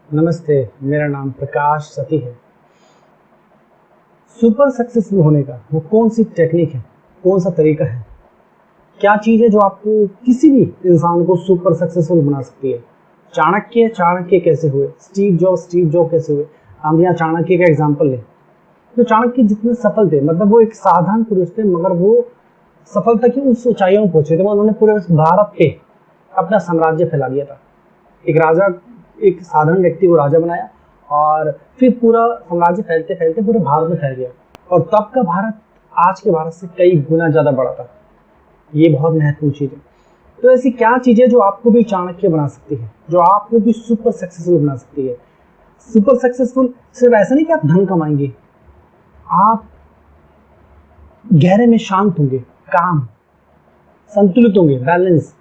नमस्ते, मेरा नाम प्रकाश सती है। सुपर सक्सेसफुल होने का वो कौन सी टेक्निक है, कौन सा तरीका है, क्या चीज़ है जो आपको किसी भी इंसान को सुपर सक्सेसफुल बना सकती है। चाणक्य कैसे हुए, स्टीव जॉब कैसे हुए। हम यहाँ चाणक्य का एग्जाम्पल लें तो चाणक्य जितने सफल थे, मतलब वो एक साधारण पुरुष थे, मगर वो सफलता की उस ऊंचाइयों में पहुंचे थे। उन्होंने पूरे भारत पे अपना साम्राज्य फैला दिया था। एक राजा, एक साधारण व्यक्ति को राजा बनाया और फिर पूरा साम्राज्य फैलते फैलते पूरे भारत में फैल गया। और तब का भारत आज के भारत से कई गुना ज्यादा बड़ा था। ये बहुत महत्वपूर्ण चीज है। तो ऐसी क्या चीजें जो आपको भी चाणक्य बना सकती है, जो आपको भी सुपर सक्सेसफुल बना सकती है। सुपर सक्सेसफुल सिर्फ ऐसा नहीं कि आप धन कमाएंगे, आप गहरे में शांत होंगे, काम संतुलित होंगे, बैलेंस,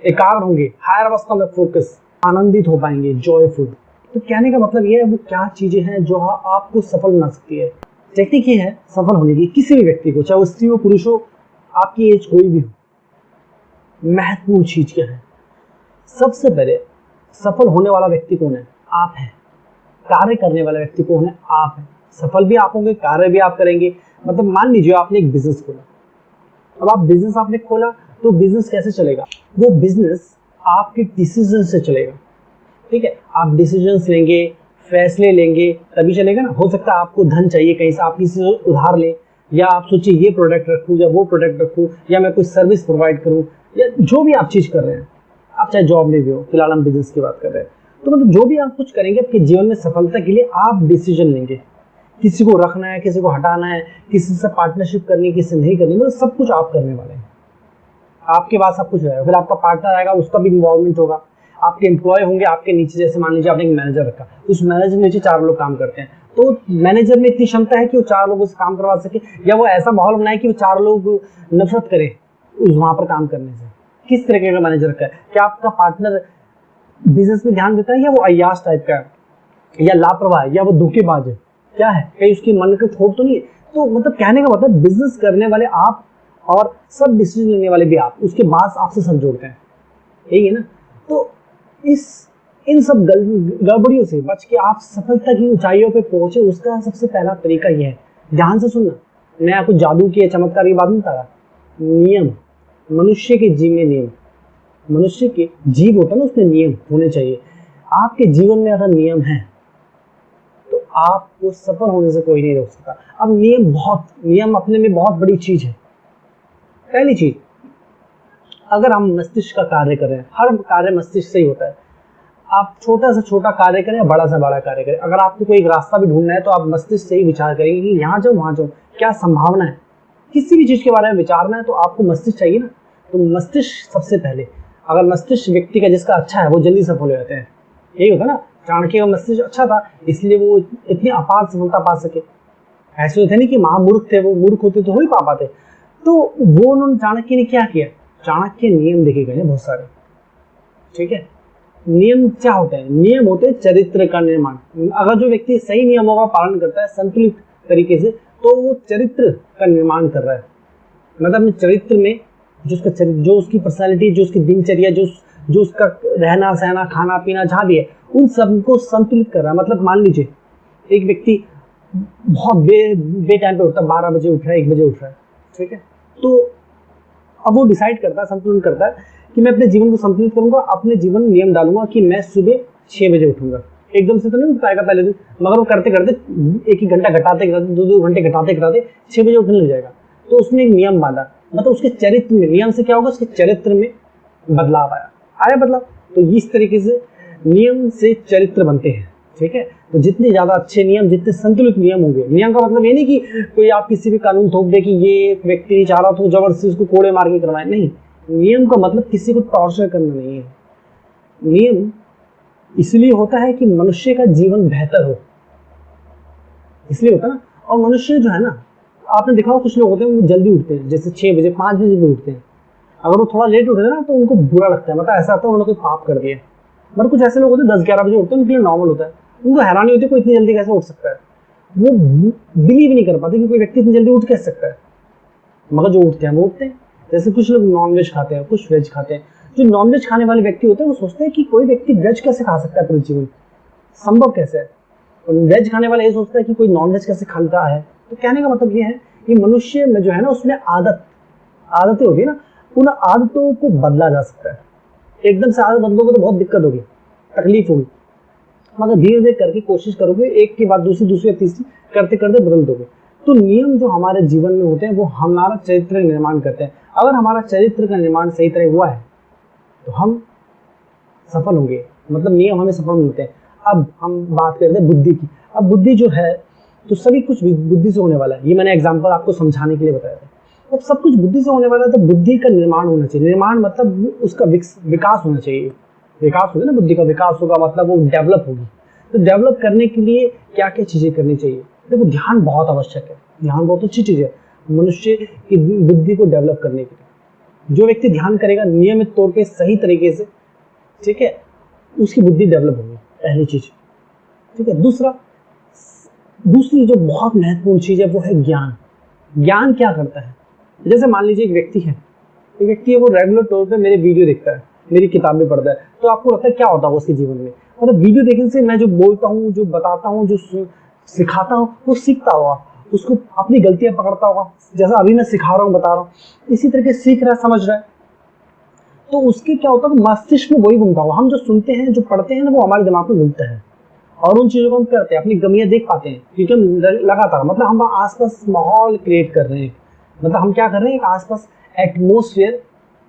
एकाग्र होंगे, हायर अवस्था में फोकस, आनंदित हो पाएंगे, जॉयफुल। तो कहने का मतलब ये है वो क्या चीजें हैं जो आपको सफल बना सकती है। टेक्निक ये है सफल होने की, किसी भी व्यक्ति को, चाहे वो स्त्री हो पुरुष हो, आपकी एज कोई भी हो। महत्वपूर्ण चीज क्या है, सबसे पहले सफल होने वाला व्यक्ति कौन है? आप हैं। कार्य करने वाला व्यक्ति कौन है? आप हैं। सफल भी आप होंगे, कार्य भी आप करेंगे। मतलब मान लीजिए आपने एक बिजनेस खोला, अब आप बिजनेस आपने खोला तो बिजनेस कैसे चलेगा? वो बिजनेस आपके डिसीजन से चलेगा। ठीक है, आप डिसीजंस लेंगे, फैसले लेंगे, तभी चलेगा ना। हो सकता है आपको धन चाहिए कहीं से, आप किसी से उधार लें, या आप सोचिए ये प्रोडक्ट रखूं या वो प्रोडक्ट रखूं, या मैं कोई सर्विस प्रोवाइड करूं, या जो भी आप चीज कर रहे हैं। आप चाहे जॉब में भी हो, फिलहाल हम बिजनेस की बात कर रहे हैं। तो मतलब जो भी आप कुछ करेंगे आपके जीवन में सफलता के लिए, आप डिसीजन लेंगे। किसी को रखना है, किसी को हटाना है, किसी से पार्टनरशिप करनी है, किसी से नहीं करनी, मतलब सब कुछ आप करने वाले हैं। आपके पास सब कुछ रहेगा। फिर आपका पार्टनर आएगा, उसका भी इन्वॉल्वमेंट होगा। आपके एम्प्लॉय होंगे आपके नीचे, जैसे मान लीजिए आपने एक मैनेजर रखा, उस मैनेजर नीचे 4 लोग काम करते हैं, तो मैनेजर में इतनी क्षमता है कि वो 4 लोगों से काम करवा सके, या वो ऐसा माहौल बनाए कि वो 4 लोग नफरत करें उस वहां पर काम करने से। किस तरीके का मैनेजर रखा है? क्या आपका पार्टनर बिजनेस में ध्यान देता है, या वो अय्याश टाइप का है, या लापरवाह है, या वो धोखेबाज है? क्या है, कहीं उसकी मन का खोट तो नहीं है? तो मतलब कहने का मतलब बिजनेस करने वाले आप और सब डिसीजन लेने वाले भी आप, उसके बाद आपसे सब जोड़ते हैं, यही है ना। तो इस इन सब गड़बड़ियों से बच के आप सफलता की ऊंचाइयों पे पहुंचे, उसका सबसे पहला तरीका यह है। ध्यान से सुनना, मैं आपको जादू की चमत्कार की बात नहीं बता रहा। नियम, मनुष्य के जीव में नियम, मनुष्य के जीव होता है ना, उसमें नियम होने चाहिए। आपके जीवन में अगर नियम है तो आपको सफल होने से कोई नहीं रोक सकता। अब नियम अपने में बहुत बड़ी चीज है। पहली चीज, अगर हम मस्तिष्क का कार्य करें, हर कार्य मस्तिष्क से ही होता है। आप छोटा से छोटा कार्य करें या बड़ा से बड़ा कार्य करें, अगर आपको कोई एक रास्ता भी ढूंढना है तो आप मस्तिष्क से ही विचार करेंगे कि यहाँ जाऊँ वहां जाऊँ, क्या संभावना है। किसी भी चीज के बारे में विचारना है तो आपको मस्तिष्क चाहिए ना। तो मस्तिष्क सबसे पहले, अगर मस्तिष्क व्यक्ति का जिसका अच्छा है वो जल्दी सफल हो जाते हैं। यही होता ना, चाणक्य का मस्तिष्क अच्छा था इसलिए वो इतनी अपार सफलता पा सके। ऐसे होते नहीं कि महामूर्ख थे, वो मूर्ख होते तो हो ही पा पाते। तो वो उन्होंने, चाणक्य ने क्या किया? चाणक्य नियम देखे गए बहुत सारे। ठीक है, नियम क्या होते हैं? नियम होते हैं चरित्र का निर्माण। अगर जो व्यक्ति सही नियमों का पालन करता है संतुलित तरीके से, तो वो चरित्र का निर्माण कर रहा है। मतलब अपने चरित्र में जो उसकी पर्सनैलिटी, जो उसकी दिनचर्या, जो उसका रहना सहना, खाना पीना जहाँ भी है, उन सबको संतुलित कर रहा है। मतलब मान लीजिए एक व्यक्ति बहुत बे टाइम पे उठता है, 12 बजे उठ रहा है, 1 बजे उठ रहा है। ठीक है, तो अब वो डिसाइड करता है, संतुलन करता है कि मैं अपने जीवन को संतुलित करूंगा, अपने जीवन में नियम डालूंगा कि मैं सुबह 6 बजे उठूंगा। एकदम से तो नहीं उठ पाएगा पहले दिन, मगर वो करते करते 1-1 घंटा घटाते घटाते, 2-2 घंटे घटाते घटाते 6 बजे उठने लग जाएगा। तो उसने एक नियम बांधा, मतलब उसके चरित्र में, नियम से क्या होगा, उसके चरित्र में बदलाव आया बदलाव। तो इस तरीके से नियम से चरित्र बनते हैं। ठीक है, तो जितने ज्यादा अच्छे नियम, जितने संतुलित नियम होंगे, नियम का मतलब ये नहीं कि कोई आप किसी भी कानून थोप दे कि ये व्यक्ति नहीं चाह रहा तो जबरदस्ती उसको कोड़े मार के करवाए, नहीं। नियम का मतलब किसी को टॉर्चर करना नहीं है। नियम इसलिए होता है कि मनुष्य का जीवन बेहतर हो, इसलिए होता है ना। और मनुष्य जो है ना, आपने देखा हो कुछ लोग होते हैं वो जल्दी उठते हैं, जैसे 6 बजे 5 बजे भी उठते हैं। अगर वो थोड़ा लेट उठे ना तो उनको बुरा लगता है, मतलब ऐसा होता है उन्होंने कोई पाप कर दिया। मगर कुछ ऐसे लोग होते हैं 10-11 बजे उठते हैं, उनके लिए नॉर्मल होता है। उनको हैरानी होती है कोई इतनी जल्दी कैसे उठ सकता है। वो बिलीव नहीं कर पाते कि कोई व्यक्ति इतनी जल्दी उठ कैसे सकता है, मगर जो उठते हैं वो उठते हैं। जैसे कुछ लोग नॉनवेज खाते हैं, कुछ वेज खाते हैं। जो नॉनवेज खाने वाले व्यक्ति होते हैं वो सोचते हैं कि कोई व्यक्ति वेज कैसे खा सकता है पूरे जीवन, संभव कैसे है? वेज खाने वाला ये सोचता है कि कोई नॉन वेज कैसे खाता है। तो कहने का मतलब ये है कि मनुष्य में जो है ना, उसमें आदतें होती है ना, उन आदतों को बदला जा सकता है। एकदम से आदत बदलोगे तो बहुत दिक्कत होगी, तकलीफ होगी, मगर धीरे धीरे करके कोशिश करोगे, एक के बाद दूसरी, दूसरी तीसरी करते करते बदल दोगे। तो नियम जो हमारे जीवन में होते हैं वो हमारा चरित्र का निर्माण करते हैं। अगर हमारा चरित्र का निर्माण सही तरह हुआ है तो हम सफल होंगे, मतलब नियम हमें सफल मिलते हैं। अब हम बात करते हैं बुद्धि की। अब बुद्धि जो है तो सभी कुछ बुद्धि से होने वाला है, ये मैंने एग्जांपल आपको समझाने के लिए बताया था। अब सब कुछ बुद्धि से होने वाला है तो बुद्धि का निर्माण होना चाहिए। निर्माण मतलब उसका विकास होना चाहिए। विकास होगा ना, बुद्धि का विकास होगा मतलब वो डेवलप होगी। तो डेवलप करने के लिए क्या क्या चीजें करनी चाहिए? देखो, ध्यान बहुत आवश्यक है। ध्यान बहुत अच्छी चीज है मनुष्य की बुद्धि को डेवलप करने के लिए। जो व्यक्ति ध्यान करेगा नियमित तौर पे सही तरीके से, ठीक है, उसकी बुद्धि डेवलप होगी, पहली चीज। ठीक है। दूसरी जो बहुत महत्वपूर्ण चीज है वो है ज्ञान। ज्ञान क्या करता है? जैसे मान लीजिए एक व्यक्ति है, वो रेगुलर तौर पे मेरे वीडियो देखता है, मेरी किताबें पढ़ता है, तो आपको लगता है क्या होता होगा उसके जीवन में? मतलब वीडियो देखने से मैं जो बोलता हूँ, जो बताता हूँ, जो सिखाता हूँ, वो सीखता होगा, उसको अपनी गलतियां पकड़ता होगा। जैसा अभी मैं सिखा रहा हूँ, बता रहा हूँ, इसी तरीके सीख रहा है, समझ रहा है। तो उसके क्या होता है, मस्तिष्क में वही घूमता होगा। हम जो सुनते हैं, जो पढ़ते हैं ना, वो हमारे दिमाग में घूमता है और उन चीजों को हम करते हैं, अपनी कमियां देख पाते हैं, क्योंकि हम लगातार, मतलब हम आसपास माहौल क्रिएट कर रहे हैं। मतलब हम क्या कर रहे हैं, एक आसपास एटमोसफेयर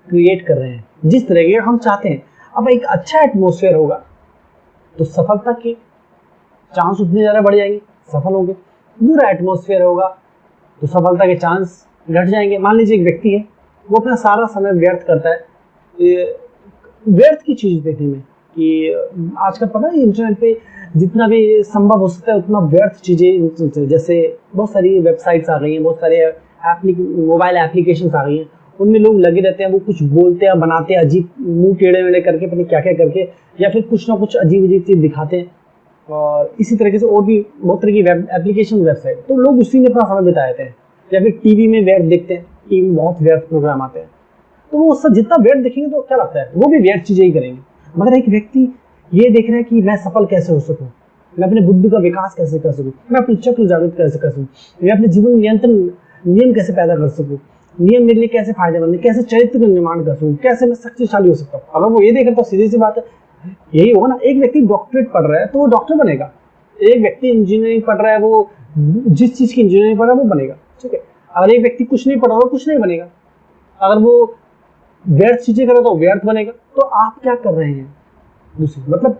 क्रिएट कर रहे हैं जिस तरह के हम चाहते हैं। अब एक अच्छा एटमोसफेयर होगा तो सफलता के चांस उतने ज्यादा बढ़ जाएंगे, सफल होंगे। बुरा एटमोसफेयर होगा तो सफलता के चांस घट जाएंगे। मान लीजिए एक व्यक्ति है, वो अपना सारा समय व्यर्थ करता है व्यर्थ की चीज देखने में, कि आजकल पता है इंटरनेट पे जितना भी संभव हो सकता है उतना व्यर्थ चीजें, जैसे बहुत सारी वेबसाइट्स आ गई हैं, बहुत सारे मोबाइल एप्लीकेशंस आ गई हैं, उनमें लोग लगे रहते हैं, वो कुछ बोलते हैं, बनाते हैं, अजीब मुंह टेढ़े वेढ़े करके, पता नहीं क्या क्या करके, या फिर कुछ ना कुछ अजीब अजीब चीज दिखाते हैं। और इसी तरीके से और भी बहुत तरह की एप्लीकेशन, वेबसाइट, तो लोग उसी में अपना समय बिता देते हैं। या फिर टीवी में व्यर्थ देखते हैं, टीवी में बहुत व्यर्थ प्रोग्राम आते हैं, तो वो सब जितना व्यर्थ देखेंगे तो क्या लगता है वो भी व्यर्थ चीजें ही करेंगे। मगर एक व्यक्ति ये देख रहा है कि मैं सफल कैसे हो सकूं, मैं अपने बुद्धि का विकास कैसे कर सकूं, मैं अपने चक्र जागृत कैसे कर सकूं, मैं अपने जीवन में नियंत्रण नियम कैसे पैदा कर सकूं, नियम मेरे लिए कैसे फायदेमंद है, कैसे चरित्र का निर्माण कर सकूं, कैसे मैं शक्तिशाली हो सकता हूँ। अगर वो ये देख रहा है तो सीधी सी बात है यही होगा ना। एक व्यक्ति डॉक्टरेट पढ़ रहा है तो वो डॉक्टर बनेगा। एक व्यक्ति इंजीनियरिंग पढ़ रहा है, वो जिस चीज की इंजीनियरिंग पढ़ रहा है वो बनेगा। ठीक है। अगर एक व्यक्ति कुछ नहीं पढ़ रहा, कुछ नहीं बनेगा। अगर वो व्यर्थ चीजें करे तो व्यर्थ बनेगा। तो आप क्या कर रहे हैं? दूसरी मतलब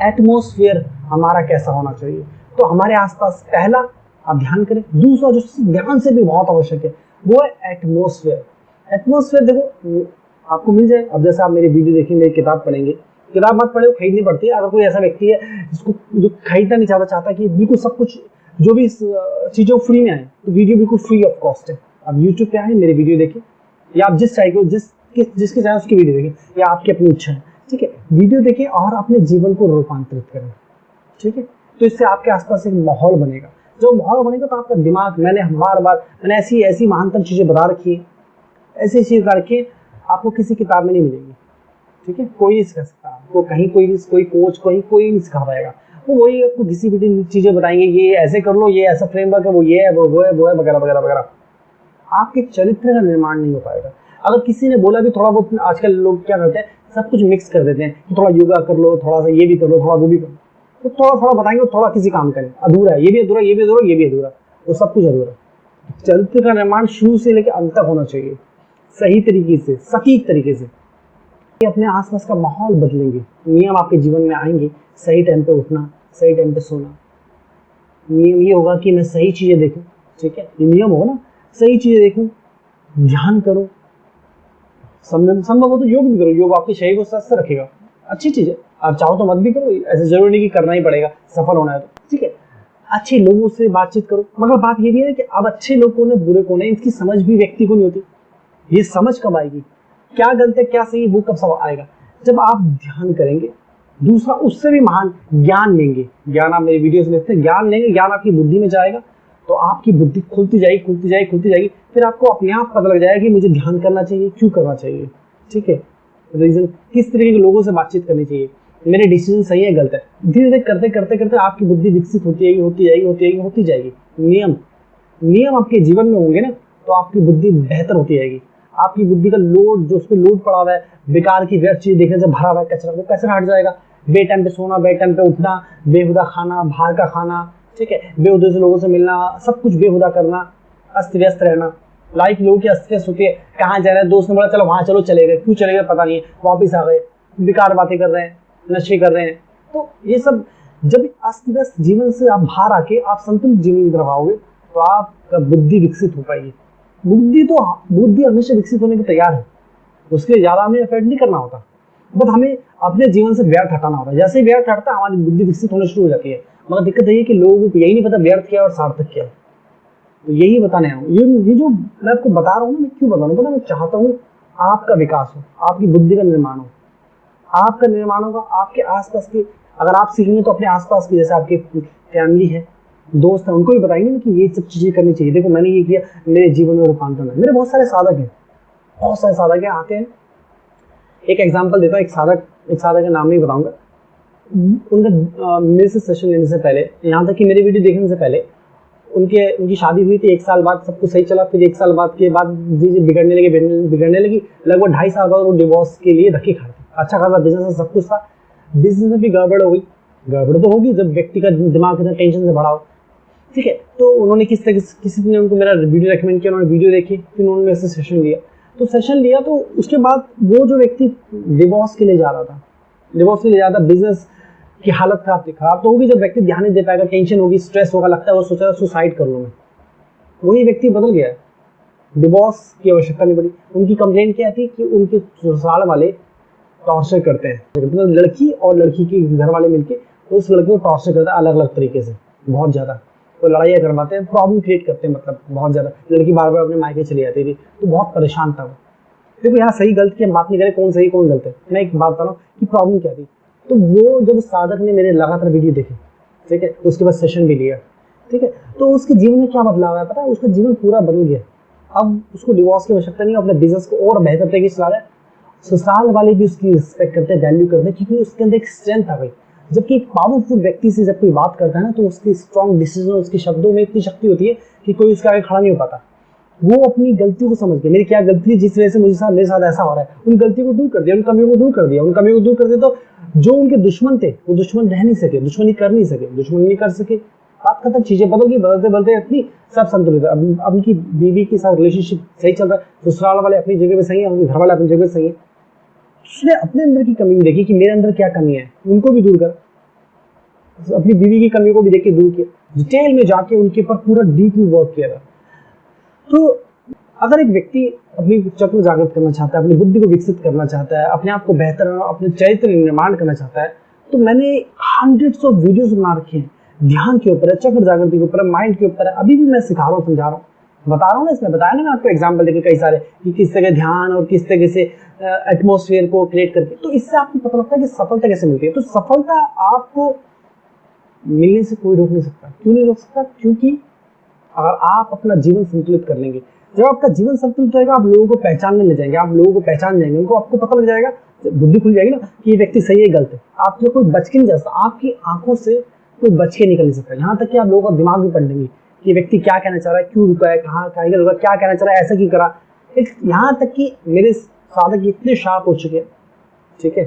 एटमोसफियर हमारा कैसा होना चाहिए? तो हमारे आसपास पहला आप ध्यान करें। दूसरा जो ध्यान से भी बहुत आवश्यक है वो है एटमोसफियर। एटमोसफियर देखो आपको मिल जाए। अब जैसे आप मेरी वीडियो देखेंगे, मेरी किताब पढ़ेंगे, किताब मत पढ़े, वो खरीदनी पड़ती है। अगर कोई ऐसा व्यक्ति है जिसको जो खरीदना नहीं चाहता कि बिल्कुल सब कुछ जो भी चीजें फ्री में आए, तो वीडियो बिल्कुल फ्री ऑफ कॉस्ट है। अब यूट्यूब पे आए, मेरी वीडियो देखें, या आप जिस चाहे जिसके चाहे उसकी वीडियो देखें, या आपकी अपनी इच्छा है, ठीक है, वीडियो देखें और अपने जीवन को रूपांतरित करें। ठीक है। तो इससे आपके आसपास एक माहौल बनेगा। जो माहौल बनेगा तो आपका दिमाग, मैंने ऐसी महानतम चीजें बता रखी है, ऐसी चीज बता रखी है, आपको किसी किताब में नहीं मिलेगी। ठीक है। कोई नहीं सिखा सकता आपको, कहीं कोई कोच कोई नहीं सिखा पाएगा। वो वही आपको घिसी पिटी चीजें बताएंगे, ये ऐसे कर लो, ये ऐसा फ्रेमवर्क है, वो ये है, वो है वगैरह वगैरह वगैरह। आपके चरित्र का निर्माण नहीं हो पाएगा। अगर किसी ने बोला भी थोड़ा बहुत, आजकल लोग क्या करते हैं, सब कुछ मिक्स कर देते हैं कि थोड़ा योगा कर लो, थोड़ा सा ये भी कर लो, थोड़ा वो भी कर लो, तो थोड़ा थोड़ा बताएंगे, थोड़ा किसी काम करें, अधूरा है, ये भी अधूरा, ये भी अधूरा, ये भी अधूरा, तो सब कुछ अधूरा। चरित्र का निर्माण शुरू से लेकर अंत तक होना चाहिए, सही तरीके से, सटीक तरीके से। अपने आसपास का माहौल बदलेंगे, नियम आपके जीवन में आएंगे। सही टाइम पे उठना, सही टाइम पे सोना। नियम ये होगा कि मैं सही चीजें देखूं। ठीक है। ये नियम होगा ना, सही चीजें देखूं, ध्यान करूं, संभव हो तो योग भी करो। योग आपके शरीर को स्वस्थ रखेगा, अच्छी चीज है। आप चाहो तो मत भी करो, ऐसे जरूरी नहीं कि करना ही पड़ेगा सफल होना है तो। ठीक है। अच्छे लोगों से बातचीत करो। मगर बात ये भी है कि अब अच्छे लोग कौन है, बुरे कौन है, इसकी समझ भी व्यक्ति को नहीं होती। ये समझ कब आएगी, क्या गलत है क्या सही, वो कब सब आएगा, जब आप ध्यान करेंगे। दूसरा, उससे भी महान ज्ञान लेंगे। ज्ञान आप मेरी वीडियो से लेते हैं, ज्ञान लेंगे, ज्ञान आपकी बुद्धि में जाएगा, तो आपकी बुद्धि खुलती जाएगी। फिर आपको अपने आप पता लग जाएगा कि मुझे ध्यान करना चाहिए, क्यों करना चाहिए। ठीक है। रीजन, किस तरीके के लोगों से बातचीत करनी चाहिए, मेरे डिसीजन सही है गलत है। धीरे धीरे करते करते करते आपकी बुद्धि विकसित होती जाएगी, होती जाएगी, होती जाएगी, होती जाएगी। नियम नियम आपके जीवन में होंगे ना, तो आपकी बुद्धि बेहतर होती जाएगी। आपकी बुद्धि का लोड, जो उस पर लोड पड़ा हुआ है, बेकार की व्यर्थ चीज देखने से भरा हुआ है कचरा, वो कैसे हट जाएगा। बे टाइम पे सोना, बे टाइम पे उठना, बेहुदा खाना, बाहर का खाना, ठीक है, बेहुदे से लोगों से मिलना, सब कुछ बेहुदा करना, अस्त व्यस्त रहना। लाइफ लोगों की अस्त व्यस्त होती है। कहाँ जा रहे हैं, दोस्त ने बोला चलो वहां चलो, चले गए, क्यों चले गए पता नहीं है, वापिस आ गए, बेकार बातें कर रहे हैं, नशे कर रहे हैं। तो ये सब जब अस्त व्यस्त जीवन से आप बाहर आके आप संतुलित जीवन की तरफ आओगे, तो आपका बुद्धि विकसित हो पाएगी। बुद्धि हमेशा विकसित होने के तैयार है, उसके लिए ज्यादा हमें एफर्ट नहीं करना होता, बट हमें अपने जीवन से व्यर्थ हटाना होता है। जैसे ही व्यर्थ हटता है, हमारी बुद्धि विकसित होना शुरू हो जाती है। मगर दिक्कत यही है कि लोगों को यही नहीं पता व्यर्थ क्या है और सार्थक क्या है। तो यही बताने आया हूँ। ये जो मैं आपको बता रहा हूँ ना, मैं क्यों बता रहा हूँ पता, मैं चाहता हूँ आपका विकास हो, आपकी बुद्धि का निर्माण हो। आपका निर्माण होगा आपके आसपास के, अगर आप सीखेंगे तो अपने आसपास की, जैसे आपकी फैमिली है, दोस्त है, उनको भी बताएंगे ना कि ये सब चीजें करनी चाहिए। देखो मैंने ये किया, मेरे जीवन में रूपांतरण है। मेरे बहुत सारे साधक हैं, बहुत सारे साधक हैं, आते हैं। एक एग्जांपल देता हूँ, एक साधक का नाम नहीं बताऊंगा। उनका मेरे से सेशन लेने से पहले, यहाँ तक कि मेरी वीडियो देखने से पहले, उनकी शादी हुई थी। 1 साल बाद सब कुछ सही चला, फिर 1 साल बाद चीजें बिगड़ने लगी। लगभग 2.5 साल बाद वो डिवोर्स के लिए धक्के खाए थे। अच्छा खासा बिजनेस, सब कुछ था, बिजनेस में भी गड़बड़ हो गई। गड़बड़ तो होगी जब व्यक्ति का दिमाग इतना टेंशन से भरा हो, ठीक है। तो उन्होंने किसी ने उनको मेरा वीडियो रेकमेंड किया, उन्होंने वीडियो देखी, फिर उन्होंने मेरे से सेशन लिया। तो उसके बाद वो जो व्यक्ति डिवोर्स के लिए जा रहा था, बिजनेस की हालत खराब तो होगी। जब व्यक्ति ध्यान नहीं दे पाएगा, टेंशन होगी, स्ट्रेस होगा, लगता है वो सोच रहा है सुसाइड कर लूँ मैं, वही व्यक्ति बदल गया। डिवोर्स की आवश्यकता नहीं पड़ी। उनकी कंप्लेंट क्या थी कि उनके ससुराल वाले टॉर्चर करते हैं, मतलब लड़की और लड़की के घर वाले मिलके उस लड़के को टॉर्चर करते हैं अलग अलग तरीके से, बहुत ज्यादा। तो लड़ाइयाँ करवाते हैं, प्रॉब्लम क्रिएट करते हैं, मतलब बहुत ज्यादा। लड़की बार बार अपने मायके चली जाती थी, तो बहुत परेशान था वो। देखो यहाँ सही गलत की हम बात नहीं करें, कौन सही कौन गलत है, मैं एक बात बता रहा हूँ कि प्रॉब्लम क्या थी। तो वो जब साधक ने मेरे लगातार वीडियो देखे, ठीक है, उसके बाद सेशन भी लिया, ठीक है, तो उसके जीवन में क्या बदलाव आया पता है, उसका जीवन पूरा बदल गया। अब उसको डिवोर्स की आवश्यकता नहीं है, अपने बिजनेस को और बेहतर तरीके से चला रहा है। ससुराल वाले भी उसकी रिस्पेक्ट करते हैं, वैल्यू करते हैं, क्योंकि उसके अंदर एक स्ट्रेंथ आ गई। जबकि एक पावरफुल व्यक्ति से जब कोई बात करता है ना, तो उसकी स्ट्रॉन्ग डिसीजन, उसके शब्दों में इतनी शक्ति होती है कि कोई उसके आगे खड़ा नहीं हो पाता। वो अपनी गलतियों को समझ गया, मेरी क्या गलती थी जिस वजह से मेरे साथ ऐसा हो रहा है, उन गलतियों को दूर कर दिया, उन कमियों को दूर कर दिया। तो जो उनके दुश्मन थे वो दुश्मन रह नहीं सके, दुश्मनी कर नहीं सके, दुश्मनी नहीं कर सके, बात खत्म। चीजें बदल गई, बदलते इतनी सब संतुलित है। अब उनकी बीवी के साथ रिलेशनशिप सही चल रहा है, ससुराल वाले अपनी जगह पे सही है, उनके घर वाले अपनी जगह पे सही है। उसने अपने अंदर की कमी देखी कि मेरे अंदर क्या कमी है, उनको भी दूर कर, अपनी बीवी की कमी को भी देख के दूर किया, डिटेल में जाके उनके ऊपर पूरा डीपली वर्क किया। तो अगर एक व्यक्ति अपनी चक्र जागृत करना चाहता है, अपनी बुद्धि को विकसित करना चाहता है, अपने आप को बेहतर, अपने चरित्र निर्माण करना चाहता है, तो मैंने हंड्रेड्स ऑफ वीडियोस बना रखे हैं, ध्यान के ऊपर है, चक्र जागृति के ऊपर है, माइंड के ऊपर है। अभी भी मैं सिखा रहा हूँ, समझा रहा हूँ, बता रहा हूँ ना, इसमें बताया ना मैं आपको एग्जाम्पल देके कई सारे, कि किस तरह ध्यान और किस तरह से एटमोसफियर को क्रिएट करके। तो इससे आपको पता लगता है कि सफलता कैसे मिलती है। तो सफलता आपको मिलने से कोई रोक नहीं सकता। क्यों नहीं रोक सकता? क्योंकि अगर आप अपना जीवन संतुलित कर लेंगे, जब आपका जीवन संतुलित रहेगा, आप लोगों को पहचानने लग जाएंगे, आप लोगों को पहचान जाएंगे, उनको आपको पता लग जाएगा, बुद्धि खुल जाएगी ना कि ये व्यक्ति सही है गलत है। आप जो कोई बच के नहीं जा सकता, आपकी आंखों से कोई बच के निकल नहीं सकता। यहाँ तक कि आप लोगों का दिमाग भी पढ़ लेंगे कि व्यक्ति क्या कहना चाह रहा है, क्यों रुका है, कहाँ रुका, क्या कहना चाह रहा है, ऐसा क्यों करा। यहाँ तक कि मेरे साधक इतने शार्प हो चुके हैं, ठीक है,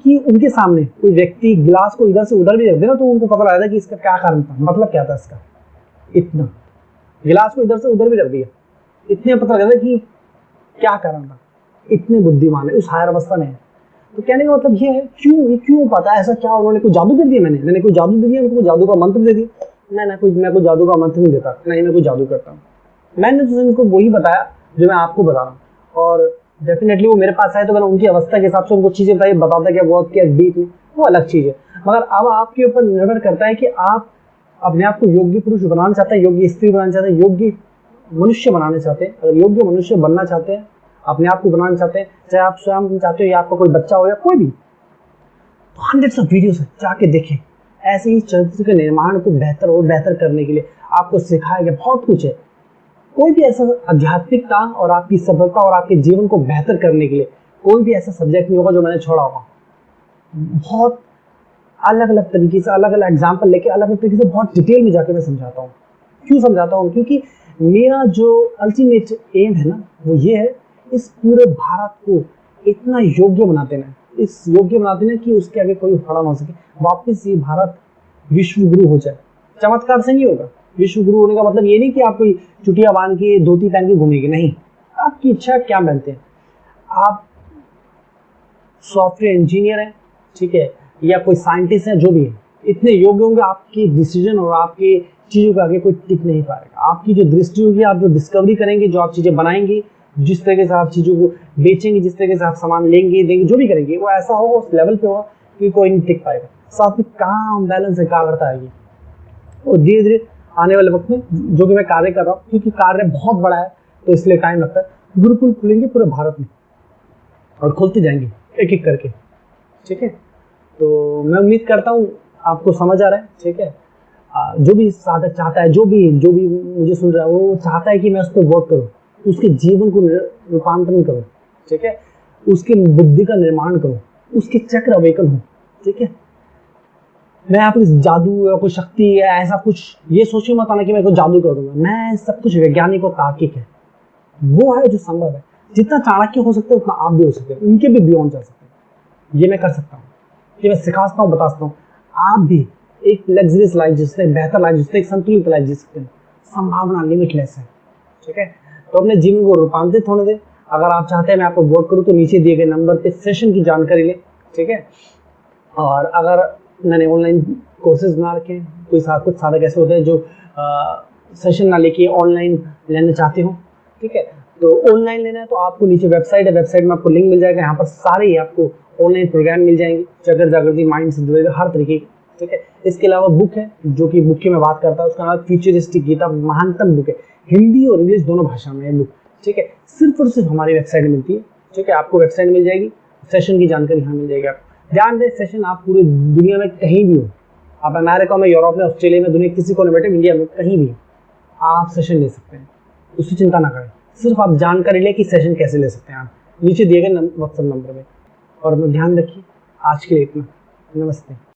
कि उनके सामने कोई व्यक्ति गिलास को इधर से उधर भी रख दे ना, तो उनको पता लगता है कि इसका क्या कारण था, मतलब क्या था इसका। इतना गिलास को इधर से उधर भी रख दिया, इतने पता लगा था कि क्या कारण था। इतने बुद्धिमान है, उस हायर अवस्था में है। तो कहने का मतलब ये है, क्यों पता है ऐसा, क्या उन्होंने कोई जादू कर दिया, मैंने कोई जादू दे दिया, उनको जादू का मंत्र दे दिया। मैं कोई जादू का मंत्र नहीं देता, नहीं मैं कोई जादू करता हूँ। मैंने तो उनको वही बताया जो मैं आपको बता रहा हूँ, और डेफिनेटली वो मेरे पास आए तो मैंने उनकी अवस्था के हिसाब से उनको चीजें बताई, बताता क्या बहुत क्या डीप में, वो अलग चीज है। मगर अब आपके ऊपर निर्भर करता है कि आप अपने आप को योग्य पुरुष बनाना चाहते हैं, योग्य स्त्री बनाना चाहते हैं, योग्य मनुष्य बनाना चाहते हैं। अगर योग्य मनुष्य बनना चाहते हैं, अपने आप को बनाना चाहते हैं, चाहे आप स्वयं चाहते हो या आपका कोई बच्चा हो या कोई भी, तो हंड्रेड्स ऑफ वीडियोस जाके देखें। ऐसे ही चरित्र के निर्माण को बेहतर और बेहतर करने के लिए आपको सिखाया गया बहुत कुछ है। कोई भी ऐसा आध्यात्मिकता और आपकी सफलता और आपके जीवन को बेहतर करने के लिए कोई भी ऐसा सब्जेक्ट नहीं होगा जो मैंने छोड़ा होगा। बहुत अलग अलग तरीके से, अलग अलग एग्जाम्पल लेके, अलग अलग तरीके से बहुत डिटेल में जाके मैं समझाता हूँ। क्यों समझाता हूँ? क्योंकि मेरा जो अल्टीमेट एम है ना, वो ये है, इस पूरे भारत को इतना योग्य बना देना, इस योग्य बना देना कि उसके आगे कोई खड़ा ना हो सके। वापस ये भारत विश्व गुरु हो जाए। चमत्कार से नहीं होगा। विश्व गुरु होने का मतलब ये नहीं कि आप कोई चुटिया बांध के धोती पहन के घूमेंगे, नहीं। आपकी इच्छा क्या बनते हैं? आप सॉफ्टवेयर इंजीनियर हैं, ठीक है, या कोई साइंटिस्ट है, जो भी है, इतने योग्य होंगे, आपकी डिसीजन और आपके चीज़ों के आगे कोई टिक नहीं पाएगा। आपकी जो दृष्टि होगी, आप जो डिस्कवरी करेंगे, जो आप चीज़ें बनाएंगे, जिस तरीके से आप चीज़ों को बेचेंगे, जिस तरीके से आप सामान लेंगे देंगे, जो भी करेंगे, वो ऐसा होगा, उस लेवल पे होगा कि कोई नहीं टिक पाएगा। साथ में काम बैलेंस एकाग्रता आएगी। और धीरे धीरे आने वाले वक्त में, जो कि मैं कार्य कर रहा हूँ, क्योंकि कार्य बहुत बड़ा है तो इसलिए टाइम लगता है, गुरुकुल खुलेंगे पूरे भारत में और खुलते जाएंगे एक एक करके, ठीक है। तो मैं उम्मीद करता हूँ आपको समझ आ रहा है, ठीक है। जो भी साधक चाहता है, जो भी मुझे सुन रहा है, वो चाहता है कि मैं उस पर वर्क करूँ, उसके जीवन को रूपांतरण करूँ, ठीक है, उसकी बुद्धि का निर्माण करूँ, उसके चक्र अवेकन हो, ठीक है। मैं आप इस जादू या कोई शक्ति या ऐसा कुछ ये सोचिए मत आना कि मैं कोई जादू कर दूंगा। मैं सब कुछ वैज्ञानिक और तार्किक है, वो है जो संभव है। जितना चाणक्य हो सकते हैं उतना आप भी हो सकते हैं, उनके भी बियॉन्ड जा सकते हैं। ये मैं कर सकता हूँ, ये मैं सिखा सकता हूँ, बता सकता हूँ। आप भी एक लग्जरियस लाइफ जी सकते हैं, बेहतर लाइफ जी सकते हैं, एक संतुलित लाइफ जी सकते हैं। संभावना लिमिटलेस है, ठीक है। तो अपने जीवन को रूपांतरित होने दें। अगर आप चाहते हैं मैं आपको वर्क करूँ तो नीचे दिए गए नंबर पे सेशन की जानकारी लें, ठीक है। और अगर मैंने ऑनलाइन कोर्सेज बना रखे हैं, कुछ साधक ऐसे होते हैं जो सेशन ना लेके ऑनलाइन लेना चाहते हो, ठीक है। तो ऑनलाइन लेना है तो आपको नीचे वेबसाइट है, वेबसाइट में आपको लिंक मिल जाएगा। यहाँ पर सारे आपको ऑनलाइन प्रोग्राम मिल जाएंगे, चक्र जागृति, माइंड से जुड़ेगा, हर तरीके की, ठीक है। इसके अलावा बुक है, जो कि बुक की मैं बात करता हूँ, उसका नाम फ्यूचरिस्टिक गीता, महानतम बुक है, हिंदी और इंग्लिश दोनों भाषा में है बुक, ठीक है। सिर्फ और सिर्फ हमारी वेबसाइट में मिलती है, ठीक है। आपको वेबसाइट मिल जाएगी, सेशन की जानकारी यहाँ मिल जाएगी। आपको ध्यान दें, सेशन आप पूरी दुनिया में कहीं भी हो, आप अमेरिका में, यूरोप में, ऑस्ट्रेलिया में, दुनिया किसी कोने में बैठे, इंडिया में कहीं भी आप सेशन ले सकते हैं। उसकी चिंता ना करें, सिर्फ आप जानकारी लें कि सेशन कैसे ले सकते हैं। आप नीचे दिए गए व्हाट्सएप नंबर में। और ध्यान रखिए, आज के लिए इतना। नमस्ते।